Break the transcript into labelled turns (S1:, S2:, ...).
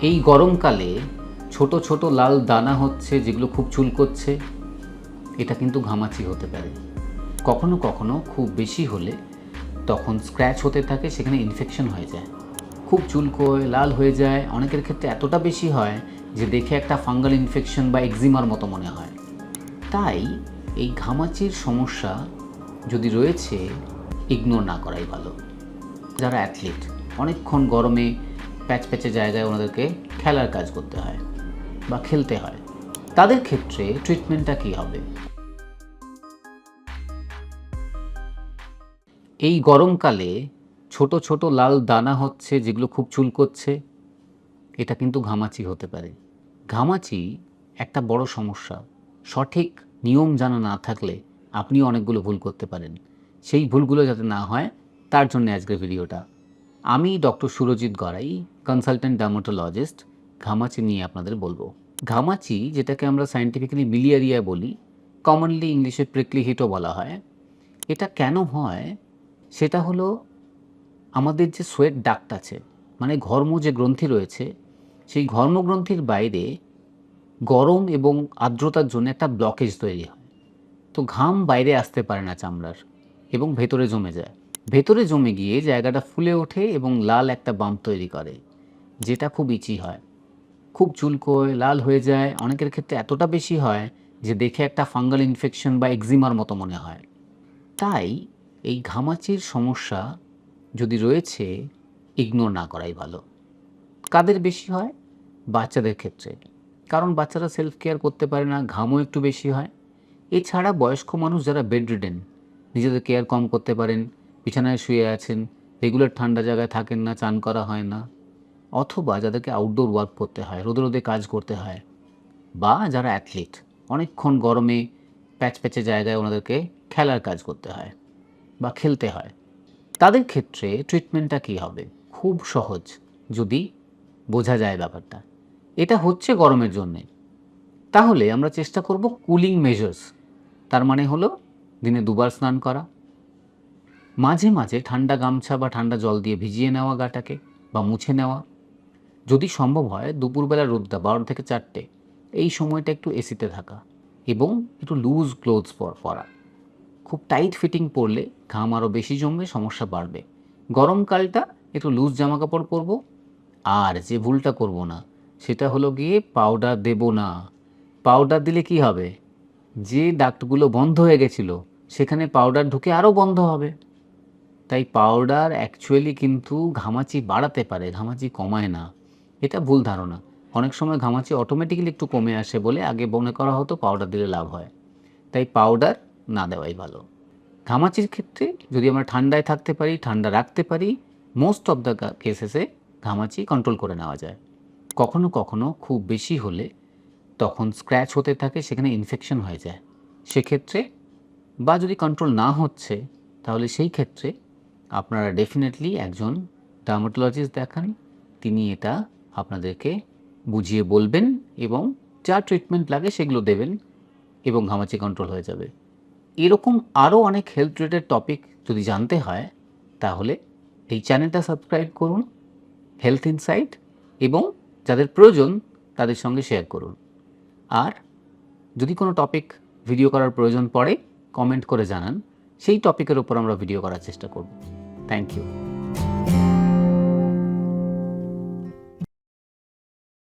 S1: এই গরমকালে ছোট ছোট লাল দানা হচ্ছে যেগুলো খুব চুলকোচ্ছে, এটা কিন্তু ঘামাচি হতে পারে। কখনো কখনো খুব বেশি হলে তখন স্ক্র্যাচ হতে থাকে, সেখানে ইনফেকশন হয়ে যায়, খুব চুলকোয়, লাল হয়ে যায়। অনেকের ক্ষেত্রে এতটা বেশি হয় যে দেখে একটা ফাঙ্গাল ইনফেকশন বা এক্সিমার মতো মনে হয়। তাই এই ঘামাচির সমস্যা যদি রয়েছে, ইগনোর না করাই ভালো। যারা অ্যাথলিট, অনেকক্ষণ গরমে প্যাচপ্যাচে জায়গায় ওনাদেরকে খেলার কাজ করতে হয় বা খেলতে হয়, তাদের ক্ষেত্রে ট্রিটমেন্টটা কী হবে? এই গরমকালে ছোট ছোট লাল দানা হচ্ছে যেগুলো খুব চুলকোচ্ছে, এটা কিন্তু ঘামাচি হতে পারে। ঘামাচি একটা বড় সমস্যা। সঠিক নিয়ম জানা না থাকলে আপনিও অনেকগুলো ভুল করতে পারেন। সেই ভুলগুলো যাতে না হয় তার জন্য আজকের ভিডিওটা। আমি doctor Surajit Garai, consultant dermatologist, ঘামাচি নিয়ে আপনাদের বলবো। ঘামাচি, যেটাকে আমরা সায়েন্টিফিক্যালি মিলিয়ারিয়া বলি, কমনলি ইংলিশে প্রিকলি হিটও বলা হয়, এটা কেন হয়? সেটা হলো আমাদের যে সোয়েট ডাক্ট আছে, মানে ঘর্ম যে গ্রন্থি রয়েছে, সেই ঘর্মগ্রন্থির বাইরে গরম এবং আর্দ্রতার জন্য একটা ব্লকেজ তৈরি হয়। তো ঘাম বাইরে আসতে পারে না চামড়ার এবং ভেতরে জমে যায়। ভেতরে জমে গিয়ে জায়গাটা ফুলে ওঠে এবং লাল একটা বাম্প তৈরি করে, যেটা খুব ইচি হয়, খুব চুলকোয়, লাল হয়ে যায়। অনেকের ক্ষেত্রে এতটা বেশি হয় যে দেখে একটা ফাঙ্গাল ইনফেকশন বা এক্সিমার মতো মনে হয়। তাই এই ঘামাচির সমস্যা যদি রয়েছে, ইগনোর না করাই ভালো। কাদের বেশি হয়? বাচ্চাদের ক্ষেত্রে, কারণ বাচ্চারা সেলফ কেয়ার করতে পারে না, ঘামও একটু বেশি হয়। এছাড়া বয়স্ক মানুষ যারা বেডরিডেন, নিজেদের কেয়ার কম করতে পারেন, বিছানায় শুয়ে আছেন, রেগুলার ঠান্ডা জায়গায় থাকেন না, চান করা হয় না, অথবা যাদেরকে আউটডোর ওয়ার্ক করতে হয়, রোদে রোদে কাজ করতে হয়, বা যারা অ্যাথলিট, অনেকক্ষণ গরমে প্যাচপ্যাচে জায়গায় ওনাদেরকে খেলার কাজ করতে হয় বা খেলতে হয়, তাদের ক্ষেত্রে ট্রিটমেন্টটা কী হবে? খুব সহজ, যদি বোঝা যায় ব্যাপারটা। এটা হচ্ছে গরমের জন্যে, তাহলে আমরা চেষ্টা করব কুলিং মেজার্স। তার মানে হলো দিনে দুবার স্নান করা, মাঝে মাঝে ঠান্ডা গামছা বা ঠান্ডা জল দিয়ে ভিজিয়ে নেওয়া গাটাকে বা মুছে নেওয়া। যদি সম্ভব হয় দুপুরবেলা রোদটা 12 থেকে 4টে, এই সময়টা একটু এসিতে থাকা এবং একটু লুজ ক্লোথস পরা। খুব টাইট ফিটিং পরলে ঘাম আরও বেশি জমবে, সমস্যা বাড়বে। গরমকালটা একটু লুজ জামাকাপড় পরবো। আর যে ভুলটা করব না সেটা হলো গিয়ে পাউডার দেব না। পাউডার দিলে কি হবে? যে ডাক্টগুলো বন্ধ হয়ে গেছিলো সেখানে পাউডার ঢুকে আরও বন্ধ হবে। তাই পাউডার অ্যাকচুয়ালি কিন্তু ঘামাচি বাড়াতে পারে, ঘামাচি কমায় না। এটা ভুল ধারণা। অনেক সময় ঘামাচি অটোমেটিক্যালি একটু কমে আসে বলে আগে মনে করা হতো পাউডার দিলে লাভ হয়। তাই পাউডার না দেওয়াই ভালো। ঘামাচির ক্ষেত্রে যদি আমরা ঠান্ডায় থাকতে পারি, ঠান্ডা রাখতে পারি, মোস্ট অফ দ্য কেসেসে ঘামাচি কন্ট্রোল করে নেওয়া যায়। কখনো কখনো খুব বেশি হলে তখন স্ক্র্যাচ হতে থাকে, সেখানে ইনফেকশন হয়ে যায়। সেক্ষেত্রে, বা যদি কন্ট্রোল না হচ্ছে, তাহলে সেই ক্ষেত্রে আপনারা ডেফিনেটলি একজন ডার্মাটোলজিস্ট দেখান। তিনি এটা আপনাদেরকে বুঝিয়ে বলবেন এবং যা ট্রিটমেন্ট লাগে সেগুলো দেবেন এবং ঘামাচি কন্ট্রোল হয়ে যাবে। এরকম আরও অনেক হেলথ রিলেটেড টপিক যদি জানতে হয়, তাহলে এই চ্যানেলটা সাবস্ক্রাইব করুন, হেলথ ইনসাইট, এবং যাদের প্রয়োজন তাদের সঙ্গে শেয়ার করুন। আর যদি কোনো টপিক ভিডিও করার প্রয়োজন পড়ে, কমেন্ট করে জানান, সেই টপিকের উপর আমরা ভিডিও করার চেষ্টা করব। Thank you.